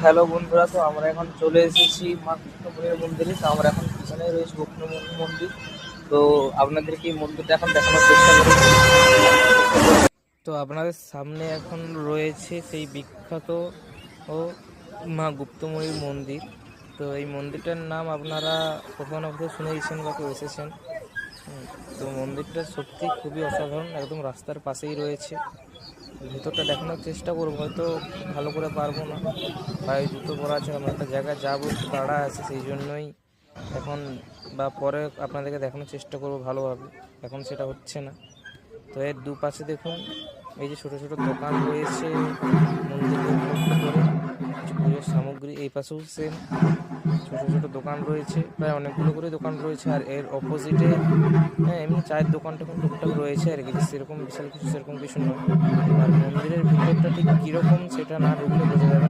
Hello বন্ধুরা, তো আমরা এখন চলে এসেছি মা কৃষ্ণমণির মন্দিরে। তো আমরা এখন পিছনে রয়েছে কৃষ্ণমণি মন্দির। তো আপনাদেরকে এই মন্দিরটা এখন দেখানোর চেষ্টা করেছি। তো আপনাদের সামনে এখন রয়েছে সেই বিখ্যাত ও মা গুপ্তময়ীর মন্দির। তো এই মন্দিরটার নাম আপনারা কোথাও না কোথাও শুনেছেন বা কেউ এসেছেন। তো মন্দিরটা সত্যি খুবই অসাধারণ, একদম রাস্তার পাশেই রয়েছে। ভেতরটা দেখানোর চেষ্টা করবো, হয়তো খুব ভালো করে পারবো না, পায়ে জুতো পরা আছে, আমরা একটা জায়গায় যাবো, একটু তাড়া আছে, সেই জন্যই এখন বা পরে আপনাদেরকে দেখানোর চেষ্টা করবো ভালোভাবে। এখন সেটা হচ্ছে না। তো এর দুপাশে দেখুন, এই যে ছোট ছোট দোকান রয়েছে মন্দিরকে উপলক্ষ করে, কিছু পুজোর সামগ্রী। এই পাশেও সেম ছোট ছোট দোকান রয়েছে, প্রায় অনেকগুলো করে দোকান রয়েছে। আর এর অপোজিটে এমনি চায়ের দোকান টোকান টুকটাক রয়েছে আর কি, সেরকম বিশাল কিছু সেরকম কিছু নয়। আর মন্দিরের ভিতরটা ঠিক কীরকম সেটা না ঢুকলে বোঝা যাবে না।